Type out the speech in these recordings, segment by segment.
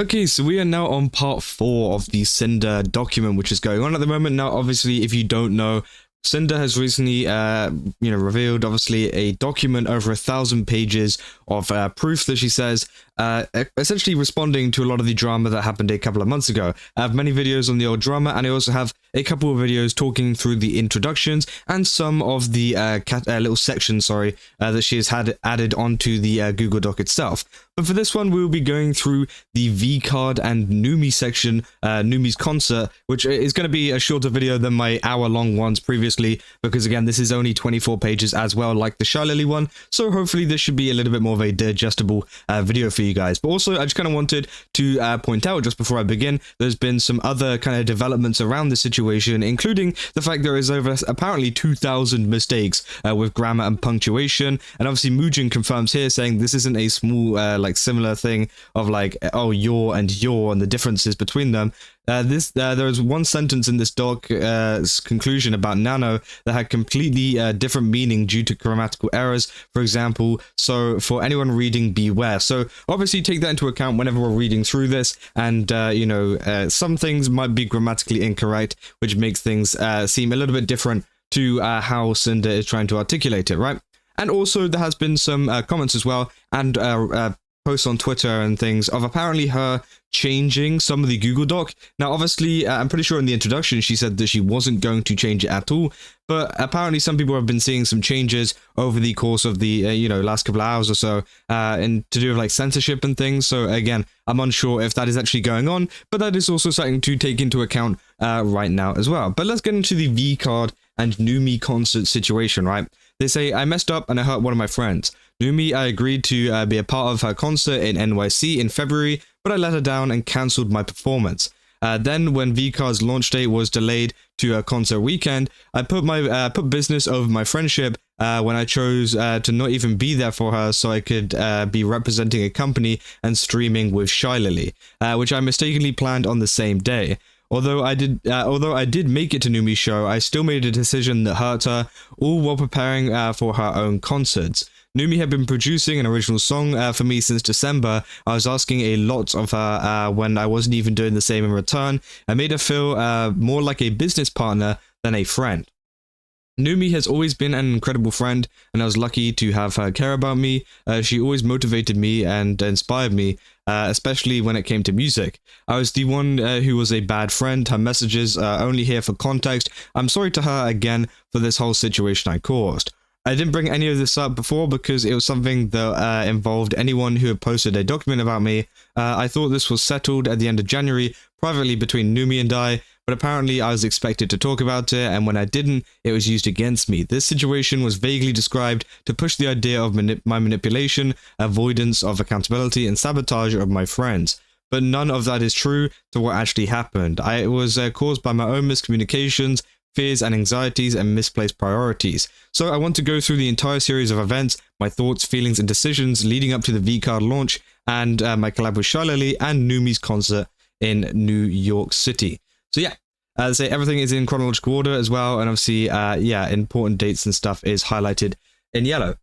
Okay, so we are now on part 4 of the Sinder document, which is going on at the moment. Now, obviously, if you don't know, Sinder has recently, revealed, obviously, a document over 1,000 pages of proof that she says, essentially responding to a lot of the drama that happened a couple of months ago. I have many videos on the old drama, and I also have a couple of videos talking through the introductions and some of the little sections, that she has had added onto the Google Doc itself. But for this one, we will be going through the VCard and Numi section, Numi's Concert, which is going to be a shorter video than my hour-long ones previously, because again, this is only 24 pages as well, like the Shylily one, so hopefully this should be a little bit more of a digestible video for you guys. But also, I just kind of wanted to point out, just before I begin, there's been some other kind of developments around the situation, including the fact there is over apparently 2,000 mistakes with grammar and punctuation, and obviously Mujin confirms here, saying this isn't a small, similar thing of oh, your and the differences between them. There was one sentence in this doc's conclusion about nano that had completely different meaning due to grammatical errors, for example, so for anyone reading, beware. So obviously take that into account whenever we're reading through this, and some things might be grammatically incorrect, which makes things seem a little bit different to how Sinder is trying to articulate it, right? And also there has been some comments as well, and posts on Twitter and things of apparently her changing some of the Google Doc. Now, obviously, I'm pretty sure in the introduction she said that she wasn't going to change it at all, but apparently some people have been seeing some changes over the course of the last couple of hours or so, and to do with censorship and things. So again, I'm unsure if that is actually going on, but that is also something to take into account right now as well. But let's get into the VCard and Numi Concert situation, right? They say, I messed up and I hurt one of my friends. Numi, I agreed to be a part of her concert in NYC in February, but I let her down and cancelled my performance. Then, when VCard's launch date was delayed to a concert weekend, I put business over my friendship when I chose to not even be there for her, so I could be representing a company and streaming with Shylily, which I mistakenly planned on the same day. Although I did make it to Numi's show, I still made a decision that hurt her, all while preparing for her own concerts. Numi had been producing an original song for me since December. I was asking a lot of her when I wasn't even doing the same in return. I made her feel more like a business partner than a friend. Numi has always been an incredible friend, and I was lucky to have her care about me. She always motivated me and inspired me, especially when it came to music. I was the one who was a bad friend. Her messages are only here for context. I'm sorry to her again for this whole situation I caused. I didn't bring any of this up before because it was something that involved anyone who had posted a document about me. I thought this was settled at the end of January, privately between Numi and I, but apparently I was expected to talk about it, and when I didn't, it was used against me. This situation was vaguely described to push the idea of my manipulation, avoidance of accountability, and sabotage of my friends. But none of that is true to what actually happened. It was caused by my own miscommunications, fears and anxieties, and misplaced priorities. So I want to go through the entire series of events, my thoughts, feelings, and decisions leading up to the VCard launch, and my collab with Shylily and Numi's concert in New York City. So yeah, as I say, everything is in chronological order as well, and obviously, important dates and stuff is highlighted in yellow.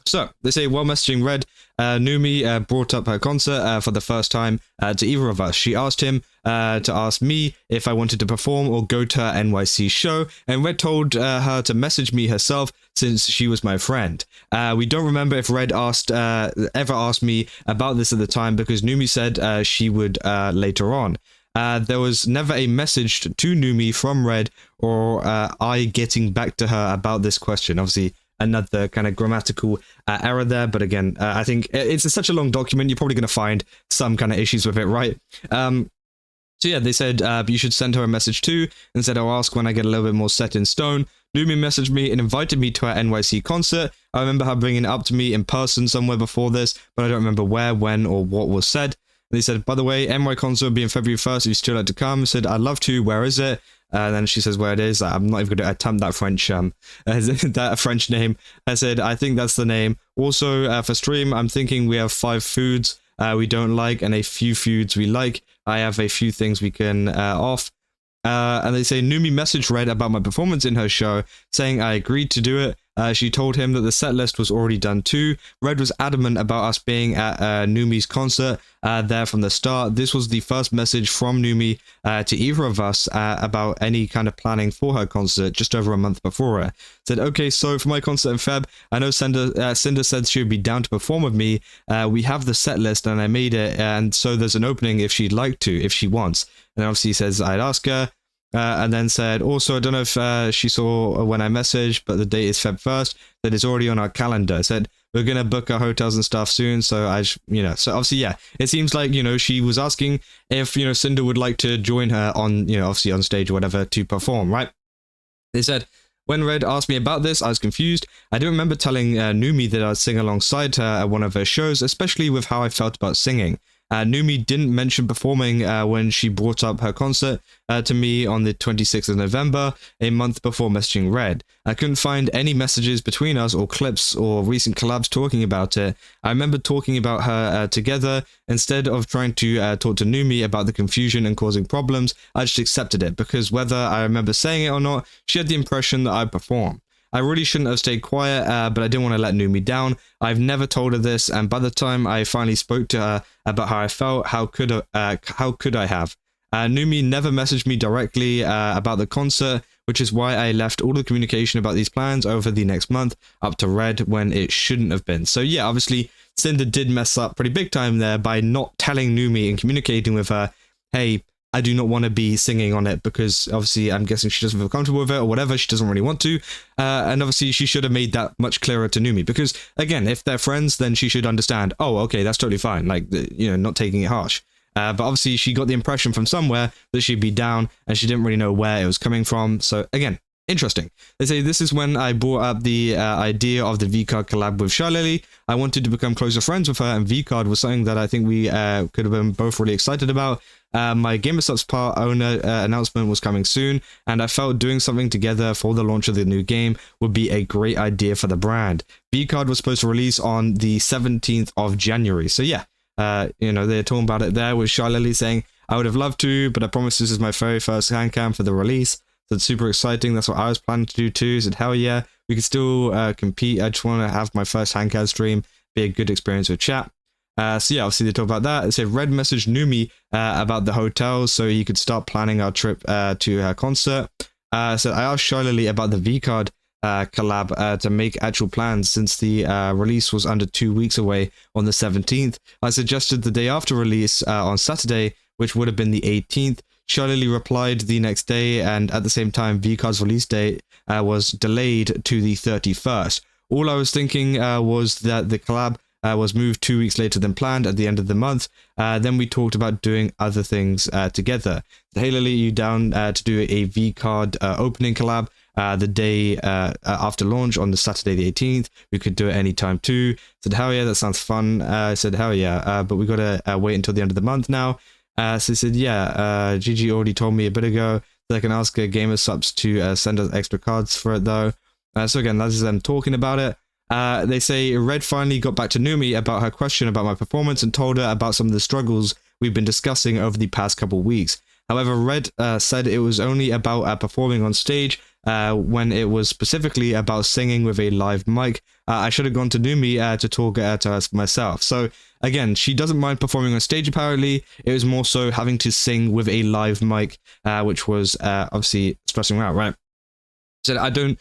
So, they say, while messaging Red, Numi brought up her concert for the first time to either of us. She asked him to ask me if I wanted to perform or go to her NYC show, and Red told her to message me herself since she was my friend. We don't remember if Red ever asked me about this at the time, because Numi said she would later on. There was never a message to Numi from Red or I getting back to her about this question. Obviously, another kind of grammatical error there, but again, I think it's such a long document, you're probably going to find some kind of issues with it, right? So yeah, they said you should send her a message too, and said I'll ask when I get a little bit more set in stone. Numi messaged me and invited me to her NYC concert. I remember her bringing it up to me in person somewhere before this, but I don't remember where, when, or what was said. They said, by the way, NY concert will be on February 1st if you still like to come. I said, I'd love to, where is it? And then she says where it is. I'm not even going to attempt that French name. I said, I think that's the name. Also, for stream, I'm thinking we have 5 foods we don't like and a few foods we like. I have a few things we can off. And they say, Numi messaged Red about my performance in her show, saying I agreed to do it. She told him that the set list was already done too. Red was adamant about us being at Numi's concert there from the start. This was the first message from Numi to either of us about any kind of planning for her concert just over a month before it. Said, okay, so for my concert in Feb, I know Sinder said she would be down to perform with me. We have the set list and I made it, and so there's an opening if she'd like to, if she wants. And obviously he says I'd ask her. And then said, also, I don't know if she saw when I messaged, but the date is Feb 1st, that is already on our calendar. Said, we're going to book our hotels and stuff soon, so so obviously, yeah, it seems like, she was asking if, Sinder would like to join her on, obviously on stage or whatever to perform, right? They said, when Red asked me about this, I was confused. I don't remember telling Numi that I'd sing alongside her at one of her shows, especially with how I felt about singing. Numi didn't mention performing when she brought up her concert to me on the 26th of November, a month before messaging Red. I couldn't find any messages between us or clips or recent collabs talking about it. I remember talking about her together. Instead of trying to talk to Numi about the confusion and causing problems, I just accepted it because whether I remember saying it or not, she had the impression that I'd perform. I really shouldn't have stayed quiet, but I didn't want to let Numi down. I've never told her this, and by the time I finally spoke to her about how I felt, how could I have? Numi never messaged me directly about the concert, which is why I left all the communication about these plans over the next month up to Red when it shouldn't have been. So yeah, obviously, Sinder did mess up pretty big time there by not telling Numi and communicating with her, hey, I do not want to be singing on it because obviously I'm guessing she doesn't feel comfortable with it or whatever. She doesn't really want to. And obviously she should have made that much clearer to Numi because again, if they're friends, then she should understand, oh, okay, that's totally fine. Like, not taking it harsh. But obviously she got the impression from somewhere that she'd be down and she didn't really know where it was coming from. So again, interesting. They say this is when I brought up the idea of the VCard collab with Shylily. I wanted to become closer friends with her, and VCard was something that I think we could have been both really excited about. My GamerSupps part owner announcement was coming soon, and I felt doing something together for the launch of the new game would be a great idea for the brand. VCard was supposed to release on the 17th of January. So yeah, they're talking about it there with Shylily saying, I would have loved to, but I promise this is my very first handcam for the release. So it's super exciting. That's what I was planning to do too. Said, hell yeah, we could still compete. I just want to have my first handcam stream be a good experience with chat. So yeah, obviously they talk about that. It said Red messaged Numi about the hotel so he could start planning our trip to her concert. So I asked Shylily about the VCard collab to make actual plans since the release was under 2 weeks away on the 17th. I suggested the day after release on Saturday, which would have been the 18th. Shylily replied the next day, and at the same time, VCard's release date was delayed to the 31st. All I was thinking was that the collab was moved 2 weeks later than planned at the end of the month. Then we talked about doing other things together. Shylily, you down to do a VCard opening collab the day after launch on the Saturday the 18th. We could do it anytime too. Said, hell yeah, that sounds fun. I said, hell yeah, but we got to wait until the end of the month now. So he said, yeah, Gigi already told me a bit ago that I can ask GamerSupps to send us extra cards for it though. So again, that is them talking about it. They say Red finally got back to Numi about her question about my performance and told her about some of the struggles we've been discussing over the past couple weeks. However, Red said it was only about performing on stage when it was specifically about singing with a live mic. I should have gone to Numi to talk to her myself. So again, she doesn't mind performing on stage apparently. It was more so having to sing with a live mic, which was obviously stressing her out, right? Said, I didn't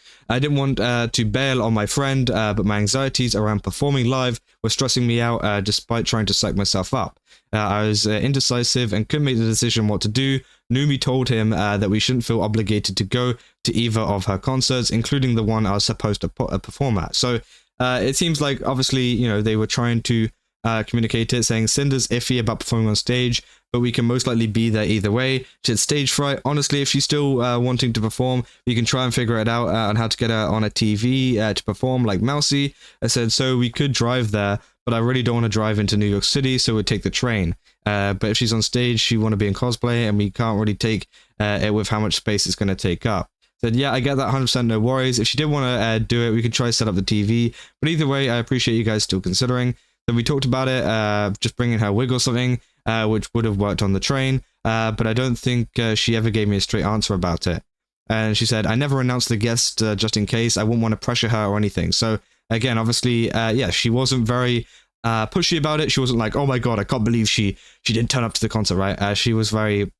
want to bail on my friend, but my anxieties around performing live were stressing me out despite trying to psych myself up. I was indecisive and couldn't make the decision what to do. Numi told him that we shouldn't feel obligated to go to either of her concerts, including the one I was supposed to perform at. So it seems like obviously, they were trying to communicate it, saying Cinder's iffy about performing on stage, but we can most likely be there either way. She had stage fright. Honestly, if she's still wanting to perform, we can try and figure it out on how to get her on a TV to perform like Mousy. I said, so we could drive there, but I really don't want to drive into New York City, so we'd take the train. But if she's on stage, she want to be in cosplay, and we can't really take it with how much space it's going to take up. Said, yeah, I get that 100%, no worries. If she did want to do it, we could try to set up the TV. But either way, I appreciate you guys still considering. So we talked about it, just bringing her wig or something, which would have worked on the train. But I don't think she ever gave me a straight answer about it. And she said, I never announced the guest just in case. I wouldn't want to pressure her or anything. So again, obviously, yeah, she wasn't very pushy about it. She wasn't like, oh my God, I can't believe she didn't turn up to the concert, right? She was very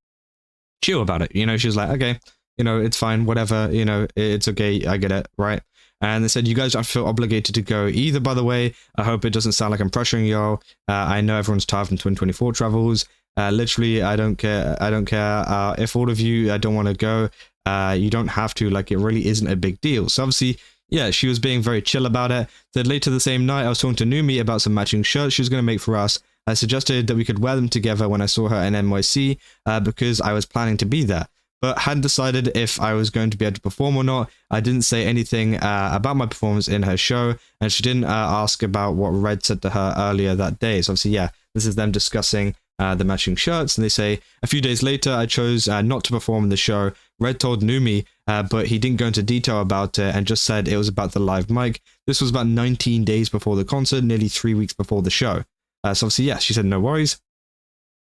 chill about it. You know, she was like, okay, you know, it's fine, whatever, you know, it's okay, I get it, right? And they said, you guys don't feel obligated to go either, by the way. I hope it doesn't sound like I'm pressuring y'all. I know everyone's tired from 2024 travels. Literally, I don't care. If all of you don't want to go, you don't have to. Like, it really isn't a big deal. So obviously, yeah, she was being very chill about it. Then later the same night, I was talking to Numi about some matching shirts she was going to make for us. I suggested that we could wear them together when I saw her in NYC because I was planning to be there, but hadn't decided if I was going to be able to perform or not. I didn't say anything about my performance in her show, and she didn't ask about what Red said to her earlier that day. So obviously, yeah, this is them discussing the matching shirts, and they say, a few days later, I chose not to perform in the show. Red told Numi, but he didn't go into detail about it and just said it was about the live mic. This was about 19 days before the concert, nearly 3 weeks before the show. So obviously, yeah, she said no worries.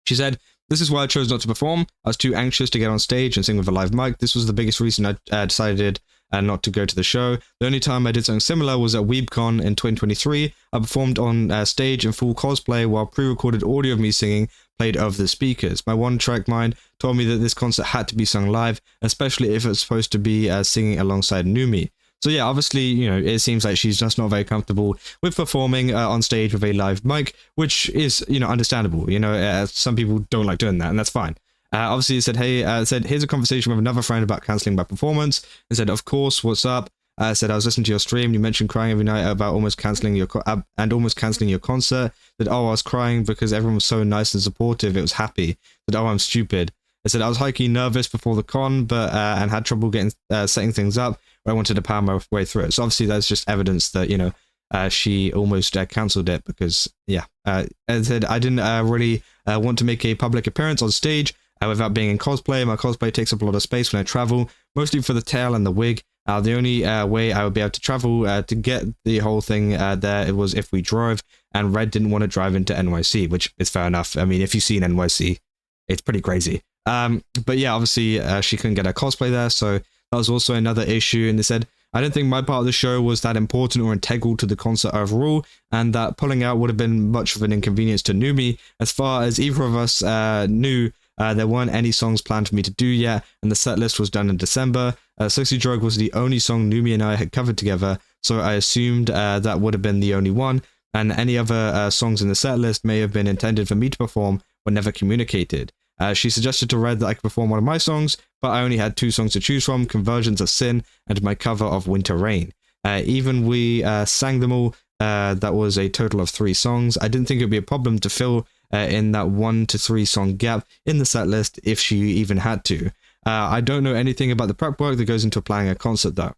She said, this is why I chose not to perform. I was too anxious to get on stage and sing with a live mic. This was the biggest reason I decided not to go to the show. The only time I did something similar was at WeebCon in 2023. I performed on stage in full cosplay while pre-recorded audio of me singing played over the speakers. My one-track mind told me that this concert had to be sung live, especially if it's supposed to be singing alongside Numi. So yeah, obviously, you know, it seems like she's just not very comfortable with performing on stage with a live mic, which is, you know, understandable. You know, some people don't like doing that, and that's fine. Obviously, it said, hey, here's a conversation with another friend about cancelling my performance. It said, of course, what's up? Said, I was listening to your stream. You mentioned crying every night about almost cancelling your concert. That, oh, I was crying because everyone was so nice and supportive. It was happy. That, oh, I'm stupid. I said, I was highly nervous before the con, but and had trouble getting setting things up. I wanted to power my way through it. So obviously that's just evidence that, you know, she almost cancelled it because, yeah, as I said, I didn't really want to make a public appearance on stage without being in cosplay. My cosplay takes up a lot of space when I travel, mostly for the tail and the wig. The only way I would be able to travel to get the whole thing there, it was if we drove, and Red didn't want to drive into NYC, which is fair enough. I mean, if you've seen NYC, it's pretty crazy. But yeah, obviously she couldn't get her cosplay there, so that was also another issue. And they said, I don't think my part of the show was that important or integral to the concert overall, and that pulling out would have been much of an inconvenience to Numi. As far as either of us knew, there weren't any songs planned for me to do yet, and the set list was done in December. Sexy Drug was the only song Numi and I had covered together, so I assumed that would have been the only one, and any other songs in the set list may have been intended for me to perform, were never communicated. She suggested to Red that I could perform one of my songs, but I only had 2 songs to choose from, Conversions of Sin and my cover of Winter Rain. Even we sang them all, that was a total of 3 songs. I didn't think it would be a problem to fill in that 1 to 3 song gap in the set list if she even had to. I don't know anything about the prep work that goes into planning a concert though.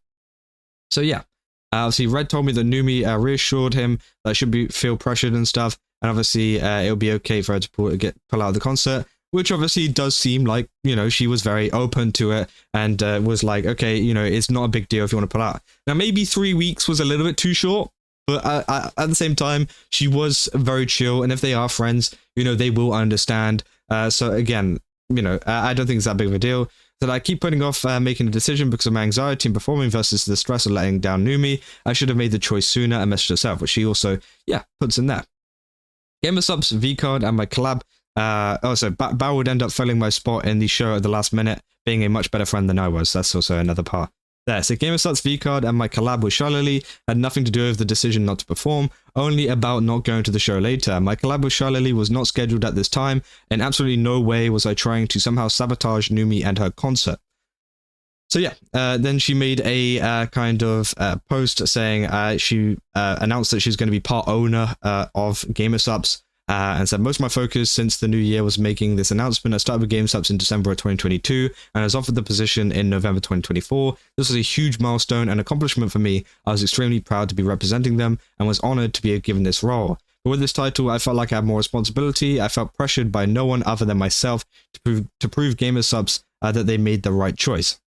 So yeah, obviously Red told me that Numi reassured him that I should feel pressured and stuff, and obviously it'll be okay for her to pull out of the concert. Which obviously does seem like, you know, she was very open to it and was like, okay, you know, it's not a big deal if you want to pull out. Now, maybe 3 weeks was a little bit too short, but at the same time, she was very chill. And if they are friends, you know, they will understand. So again, you know, I don't think it's that big of a deal. That I keep putting off making a decision because of my anxiety in performing versus the stress of letting down Numi. I should have made the choice sooner and messaged herself, which she also, yeah, puts in there. GamerSup's VCard and my collab. Also, Bao would end up filling my spot in the show at the last minute, being a much better friend than I was. That's also another part there. So GamerSup's VCard and my collab with Shylily had nothing to do with the decision not to perform, only about not going to the show later. My collab with Shylily was not scheduled at this time, and absolutely no way was I trying to somehow sabotage Numi and her concert. So yeah, then she made a kind of post saying she announced that she's going to be part owner of GamerSup's. And said, most of my focus since the new year was making this announcement. I started with GameSups in December of 2022 and I was offered the position in November 2024. This was a huge milestone and accomplishment for me. I was extremely proud to be representing them and was honored to be given this role. But with this title, I felt like I had more responsibility. I felt pressured by no one other than myself to prove GamerSups that they made the right choice.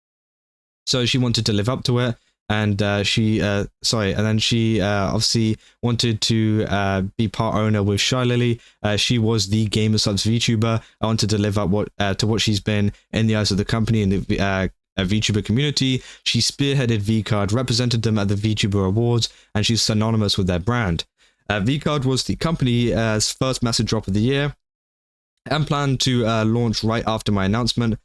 So she wanted to live up to it. And she obviously wanted to be part owner with Shylily. She was the GamerSup's VTuber. I wanted to live up to what she's been in the eyes of the company and the VTuber community. She spearheaded VCard, represented them at the VTuber Awards, and she's synonymous with their brand. VCard was the company's first massive drop of the year, and planned to launch right after my announcement,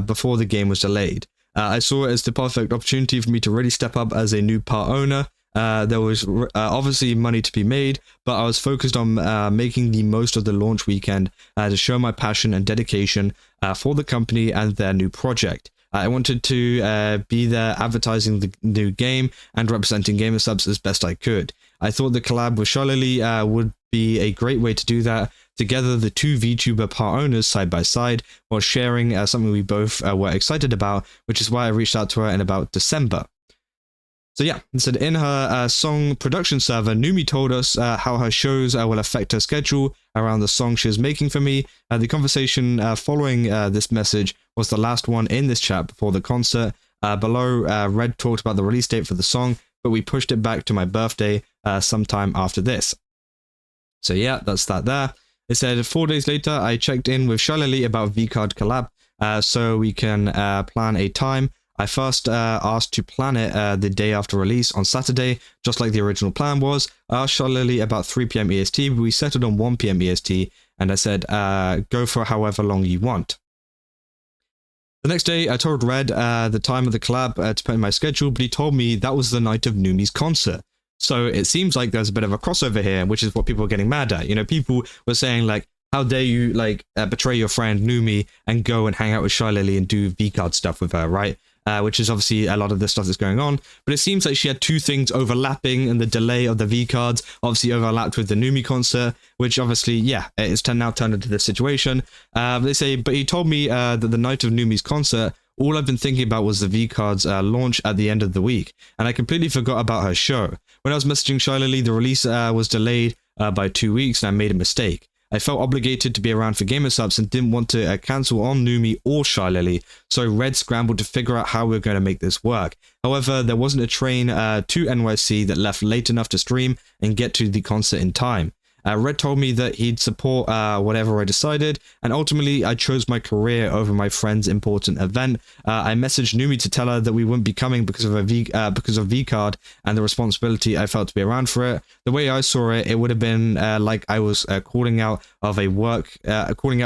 before the game was delayed. I saw it as the perfect opportunity for me to really step up as a new part owner. There was obviously money to be made, but I was focused on making the most of the launch weekend to show my passion and dedication for the company and their new project. I wanted to be there advertising the new game and representing gamer subs as best I could. I thought the collab with Shylily would be a great way to do that. Together, the two VTuber part owners side by side, while sharing something we both were excited about, which is why I reached out to her in about December. So yeah, so in her song production server, Numi told us how her shows will affect her schedule around the song she was making for me. The conversation following this message was the last one in this chat before the concert. Below, Red talked about the release date for the song, but we pushed it back to my birthday sometime after this. So yeah, that's that there. It said 4 days later, I checked in with Shylily about VCard collab, so we can plan a time. I first asked to plan it the day after release on Saturday, just like the original plan was. I asked Shylily about 3 PM EST, but we settled on 1 PM EST, and I said, go for however long you want. The next day, I told Red the time of the collab to put in my schedule, but he told me that was the night of Numi's concert. So it seems like there's a bit of a crossover here, which is what people are getting mad at. You know, people were saying like, how dare you like betray your friend Numi and go and hang out with Shylily and do VCard stuff with her, right? Which is obviously a lot of the stuff that's going on. But it seems like she had two things overlapping, and the delay of the VCards obviously overlapped with the Numi concert, which obviously, yeah, it's now turned into this situation. They say, but he told me that the night of Numi's concert, all I've been thinking about was the VCards launch at the end of the week, and I completely forgot about her show. When I was messaging Shylily, the release was delayed by 2 weeks, and I made a mistake. I felt obligated to be around for gamer subs and didn't want to cancel on Numi or Shylily, so Red scrambled to figure out how we were going to make this work. However, there wasn't a train to NYC that left late enough to stream and get to the concert in time. Red told me that he'd support whatever I decided, and ultimately I chose my career over my friend's important event. I messaged Numi to tell her that we wouldn't be coming because of VCard and the responsibility I felt to be around for it. The way I saw it, it would have been like I was calling out of work during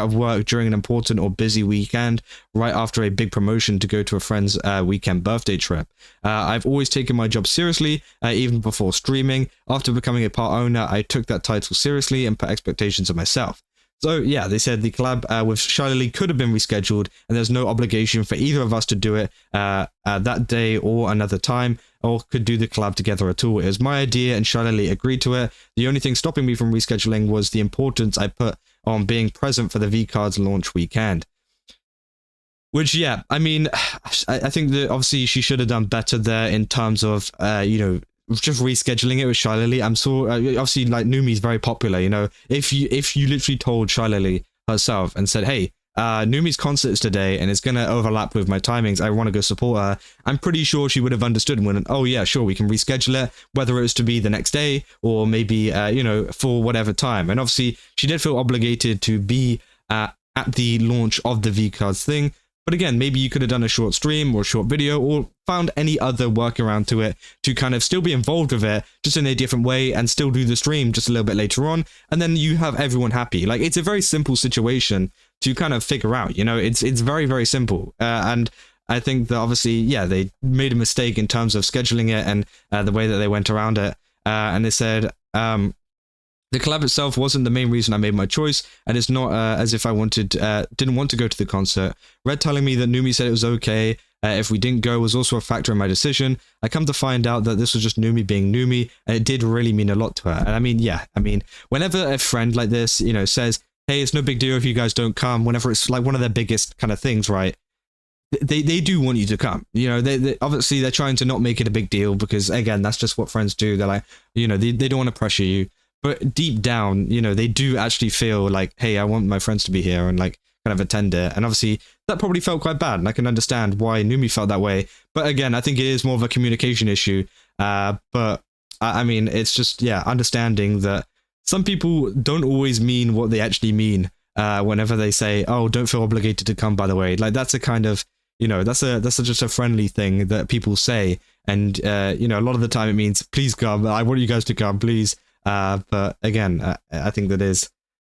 an important or busy weekend, right after a big promotion to go to a friend's weekend birthday trip. I've always taken my job seriously, even before streaming. After becoming a part owner, I took that title seriously and put expectations on myself. So yeah, they said the collab with Shylily could have been rescheduled, and there's no obligation for either of us to do it that day or another time, or could do the collab together at all. It was my idea, and Shylily agreed to it. The only thing stopping me from rescheduling was the importance I put on being present for the VCards launch weekend. Which, yeah, I mean, I think that obviously she should have done better there in terms of, you know, just rescheduling it with Shylily. I'm so obviously like Numi's very popular, you know. If you literally told Shylily herself and said, hey, Numi's concert is today and it's gonna overlap with my timings, I want to go support her, I'm pretty sure she would have understood and went, oh yeah, sure, we can reschedule it, whether it was to be the next day or maybe you know, for whatever time. And obviously she did feel obligated to be at the launch of the VCards thing. But again, maybe you could have done a short stream or a short video or found any other workaround to it to kind of still be involved with it, just in a different way, and still do the stream just a little bit later on. And then you have everyone happy. Like, it's a very simple situation to kind of figure out, you know, it's very, very simple. And I think that obviously, yeah, they made a mistake in terms of scheduling it and the way that they went around it. And they said, the collab itself wasn't the main reason I made my choice, and it's not as if I didn't want to go to the concert. Red telling me that Numi said it was okay if we didn't go was also a factor in my decision. I come to find out that this was just Numi being Numi, and it did really mean a lot to her. And I mean, yeah, I mean, whenever a friend like this, you know, says, hey, it's no big deal if you guys don't come, whenever it's like one of their biggest kind of things, right? They do want you to come, you know. They obviously they're trying to not make it a big deal because, again, that's just what friends do. They're like, you know, they don't want to pressure you. But deep down, you know, they do actually feel like, hey, I want my friends to be here and like kind of attend it. And obviously that probably felt quite bad. And I can understand why Numi felt that way. But again, I think it is more of a communication issue. But I mean, it's just, yeah, understanding that some people don't always mean what they actually mean whenever they say, oh, don't feel obligated to come, by the way. Like, that's a kind of, you know, that's just a friendly thing that people say. And, you know, a lot of the time it means, please come, I want you guys to come, please. But again, I think that is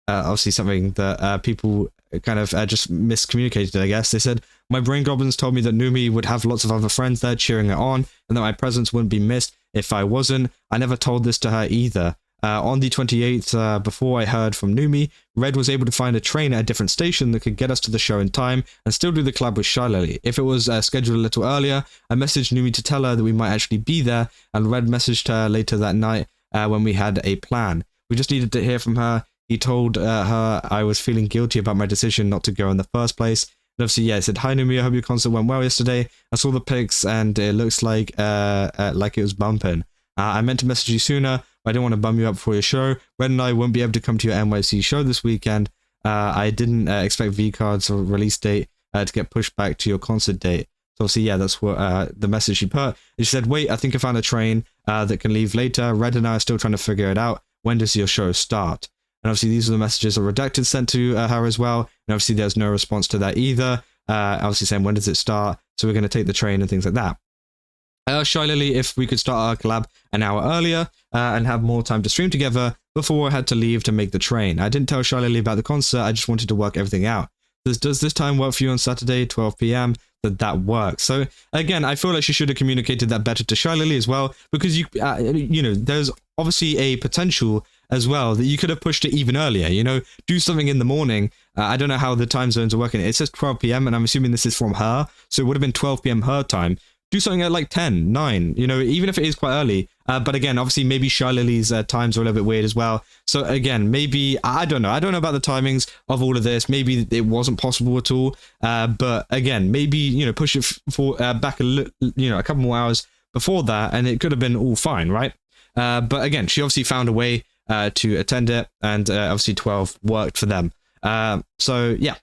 obviously something that people kind of just miscommunicated, I guess. They said, my brain goblins told me that Numi would have lots of other friends there cheering her on, and that my presence wouldn't be missed if I wasn't. I never told this to her either. On the 28th, before I heard from Numi, Red was able to find a train at a different station that could get us to the show in time and still do the collab with Shylily. If it was scheduled a little earlier, I messaged Numi to tell her that we might actually be there, and Red messaged her later that night when we had a plan. We just needed to hear from her. He told her I was feeling guilty about my decision not to go in the first place. And obviously, yeah, he said, hi Numi, I hope your concert went well yesterday. I saw the pics and it looks like it was bumping. I meant to message you sooner, but I didn't want to bum you up before your show. Red and I won't be able to come to your NYC show this weekend. I didn't expect VCards or release date to get pushed back to your concert date. So obviously, yeah, that's what the message she put. She said, wait, I think I found a train that can leave later. Red and I are still trying to figure it out. When does your show start? And obviously, these are the messages that redacted sent to her as well. And obviously, there's no response to that either. Obviously saying, when does it start? So we're going to take the train and things like that. Shylily, if we could start our collab an hour earlier and have more time to stream together before I had to leave to make the train. I didn't tell Shylily about the concert. I just wanted to work everything out. Does this time work for you on Saturday, 12 p.m.? That works. So again, I feel like she should have communicated that better to Shylily as well, because you know, there's obviously a potential as well that you could have pushed it even earlier. You know, do something in the morning. I don't know how the time zones are working. It says 12 p.m. and I'm assuming this is from her, so it would have been 12 p.m. her time. Do something at like 10, 9, you know, even if it is quite early. But again, obviously, maybe Shylily's times are a little bit weird as well. So again, maybe, I don't know. I don't know about the timings of all of this. Maybe it wasn't possible at all. But again, maybe, you know, push it for back a couple more hours before that, and it could have been all fine, right? But again, she obviously found a way to attend it, and obviously 12 worked for them. So yeah.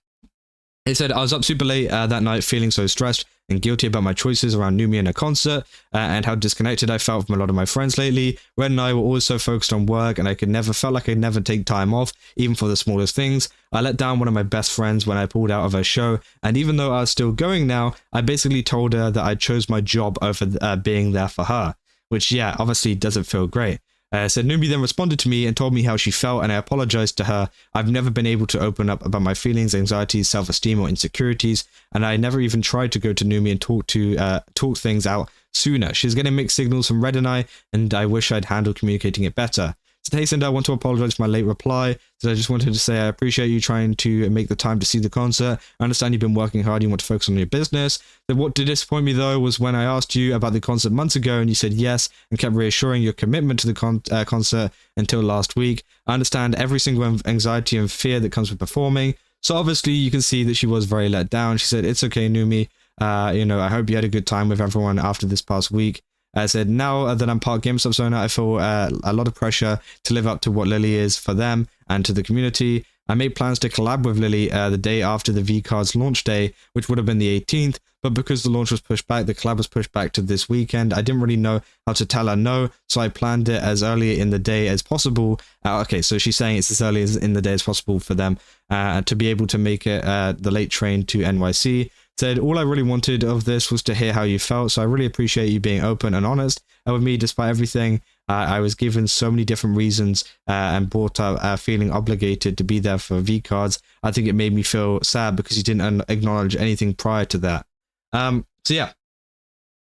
It said, I was up super late that night feeling so stressed and guilty about my choices around Numi and her concert and how disconnected I felt from a lot of my friends lately. Red and I were always so focused on work and I felt like I could never take time off, even for the smallest things. I let down one of my best friends when I pulled out of her show, and even though I was still going now, I basically told her that I chose my job over being there for her, which, yeah, obviously doesn't feel great. Said Numi then responded to me and told me how she felt, and I apologized to her. I've never been able to open up about my feelings, anxieties, self-esteem, or insecurities, and I never even tried to go to Numi and talk things out sooner. She's getting mixed signals from Red and I wish I'd handled communicating it better. Said, hey Sinder, I want to apologize for my late reply. Said, I just wanted to say I appreciate you trying to make the time to see the concert. I understand you've been working hard, you want to focus on your business. Said, what did disappoint me though was when I asked you about the concert months ago and you said yes and kept reassuring your commitment to the concert until last week. I understand every single anxiety and fear that comes with performing. So obviously you can see that she was very let down. She said, it's okay, Numi. You know, I hope you had a good time with everyone after this past week. I said, now that I'm part GameStop owner, I feel a lot of pressure to live up to what Lily is for them and to the community. I made plans to collab with Lily the day after the VCards launch day, which would have been the 18th, but because the launch was pushed back, the collab was pushed back to this weekend. I didn't really know how to tell her no, so I planned it as early in the day as possible. Okay, so she's saying it's as early as in the day as possible for them to be able to make it the late train to NYC. Said, all I really wanted of this was to hear how you felt, so I really appreciate you being open and honest with me despite everything. I was given so many different reasons and brought up feeling obligated to be there for VCards. I think it made me feel sad because you didn't acknowledge anything prior to that. So yeah,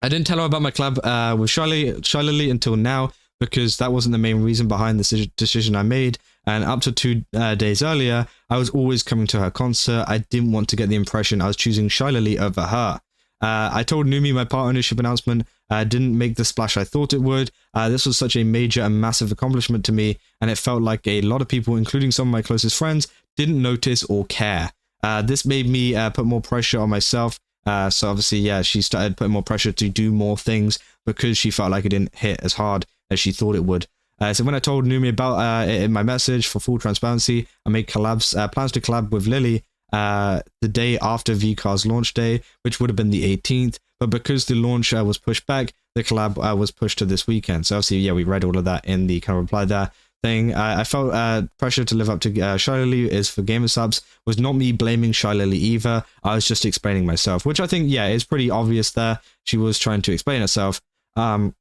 I didn't tell her about my collab with Shylily until now because that wasn't the main reason behind the decision I made. And up to 2 days earlier, I was always coming to her concert. I didn't want to get the impression I was choosing Shylily over her. I told Numi my part ownership announcement didn't make the splash I thought it would. This was such a major and massive accomplishment to me, and it felt like a lot of people, including some of my closest friends, didn't notice or care. This made me put more pressure on myself. So obviously, yeah, she started putting more pressure to do more things because she felt like it didn't hit as hard as she thought it would. So when I told Numi about it in my message, for full transparency, I made plans to collab with Lily the day after VCards launch day, which would have been the 18th. But because the launch was pushed back, the collab was pushed to this weekend. So obviously, yeah, we read all of that in the kind of reply there. thing. I felt pressure to live up to Shylily is for gamer subs. Was not me blaming Shylily either. I was just explaining myself, which I think, yeah, is pretty obvious there. She was trying to explain herself. So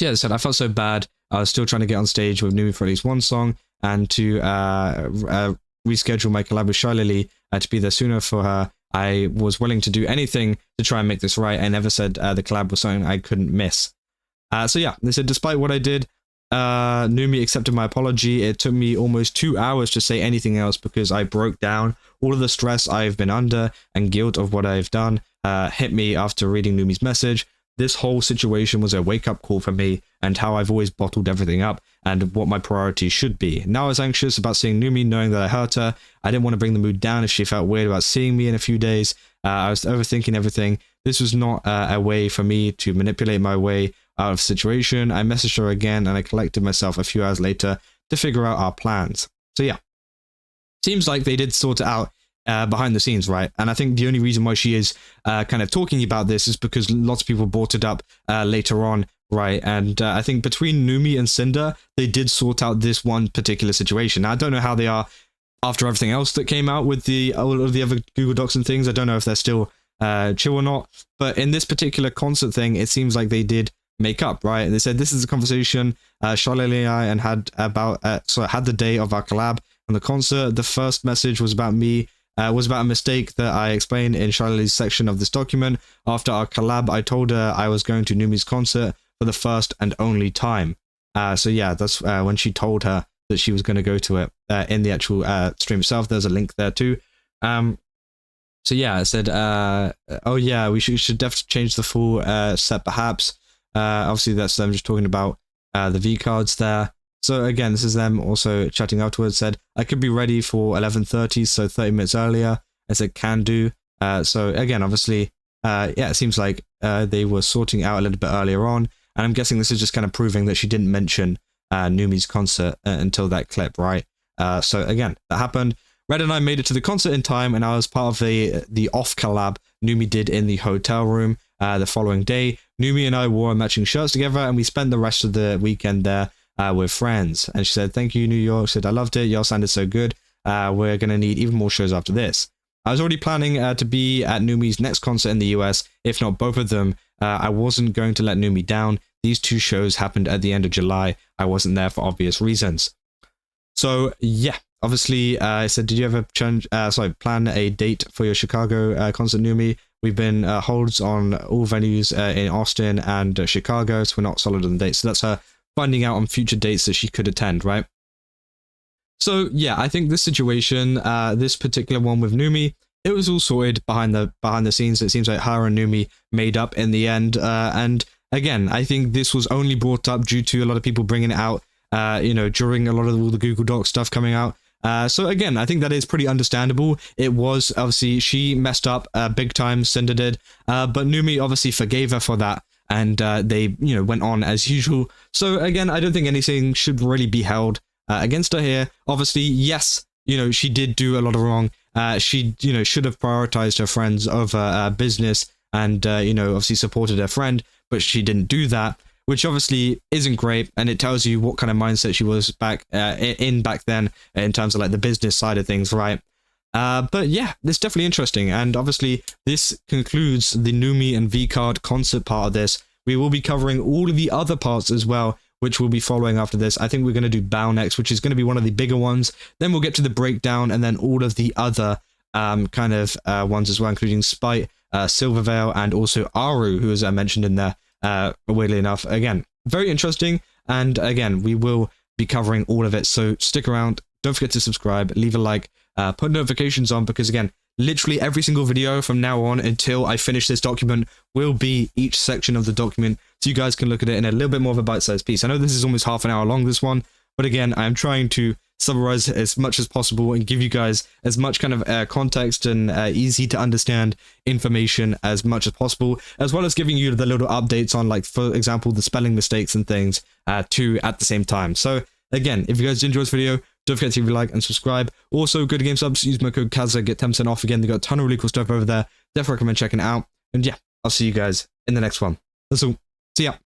yeah, as I said, I felt so bad. I was still trying to get on stage with Numi for at least one song, and to reschedule my collab with Shylily to be there sooner for her. I was willing to do anything to try and make this right. I never said the collab was something I couldn't miss. So yeah, they said, despite what I did, Numi accepted my apology. It took me almost 2 hours to say anything else because I broke down. All of the stress I've been under and guilt of what I've done hit me after reading Numi's message. This whole situation was a wake-up call for me and how I've always bottled everything up and what my priorities should be. Now I was anxious about seeing Numi, knowing that I hurt her. I didn't want to bring the mood down if she felt weird about seeing me in a few days. I was overthinking everything. This was not a way for me to manipulate my way out of the situation. I messaged her again and I collected myself a few hours later to figure out our plans. So yeah, seems like they did sort it out behind the scenes, right? And I think the only reason why she is kind of talking about this is because lots of people brought it up later on, right? And I think between Numi and Sinder, they did sort out this one particular situation. Now, I don't know how they are after everything else that came out with all of the other Google Docs and things. I don't know if they're still chill or not, but in this particular concert thing, it seems like they did make up, right? They said, this is a conversation Shylily and I had about had the day of our collab and the concert. The first message was about me, was about a mistake that I explained in Shylily's section of this document. After our collab, I told her I was going to Numi's concert for the first and only time. So yeah, that's when she told her that she was going to go to it in the actual stream itself. There's a link there too. So yeah, I said, oh yeah, we should definitely change the full set perhaps. Obviously that's them just talking about the VCards there. So again, this is them also chatting afterwards. Said, I could be ready for 11:30, so 30 minutes earlier. I said, can do. So again, obviously, yeah, it seems like they were sorting out a little bit earlier on. And I'm guessing this is just kind of proving that she didn't mention Numi's concert until that clip, right? So again, that happened. Red and I made it to the concert in time, and I was part of the off collab Numi did in the hotel room the following day. Numi and I wore matching shirts together, and we spent the rest of the weekend there with friends. And she said, thank you, New York. She said, I loved it. Y'all sounded so good. We're going to need even more shows after this. I was already planning to be at Numi's next concert in the US, if not both of them. I wasn't going to let Numi down. These two shows happened at the end of July. I wasn't there for obvious reasons. So yeah, obviously, I said, did you ever plan a date for your Chicago concert, Numi? We've been holds on all venues in Austin and Chicago, so we're not solid on the dates. So that's her finding out on future dates that she could attend, right? So yeah, I think this situation, this particular one with Numi, it was all sorted behind the scenes. It seems like her and Numi made up in the end. And again, I think this was only brought up due to a lot of people bringing it out, during a lot of all the Google Docs stuff coming out. So again, I think that is pretty understandable. It was obviously she messed up big time, Sinder did, but Numi obviously forgave her for that. And they, went on as usual. So again, I don't think anything should really be held against her here. Obviously, yes, she did do a lot of wrong. She, should have prioritized her friends over business and, obviously supported her friend, but she didn't do that, which obviously isn't great. And it tells you what kind of mindset she was back then in terms of like the business side of things, right? But yeah, it's definitely interesting. And obviously this concludes the Numi and VCard concert part of this. We will be covering all of the other parts as well, which will be following after this. I think we're going to do Bow next, which is going to be one of the bigger ones. Then we'll get to the breakdown and then all of the other kind of ones as well, including Spite, Silverveil, and also Aru, who is mentioned in there, weirdly enough. Again, very interesting. And again, we will be covering all of it. So stick around. Don't forget to subscribe, leave a like, put notifications on, because again, literally every single video from now on until I finish this document will be each section of the document, so you guys can look at it in a little bit more of a bite-sized piece. I know this is almost half an hour long, this one, but again, I'm trying to summarize as much as possible and give you guys as much kind of context and easy to understand information as much as possible, as well as giving you the little updates on, like, for example, the spelling mistakes and things too at the same time. So again, if you guys enjoyed this video, don't forget to leave a like and subscribe. Also, go to Game Subs, use my code Kazza, get 10% off. Again, they got a ton of really cool stuff over there. Definitely recommend checking it out. And yeah, I'll see you guys in the next one. That's all. See ya.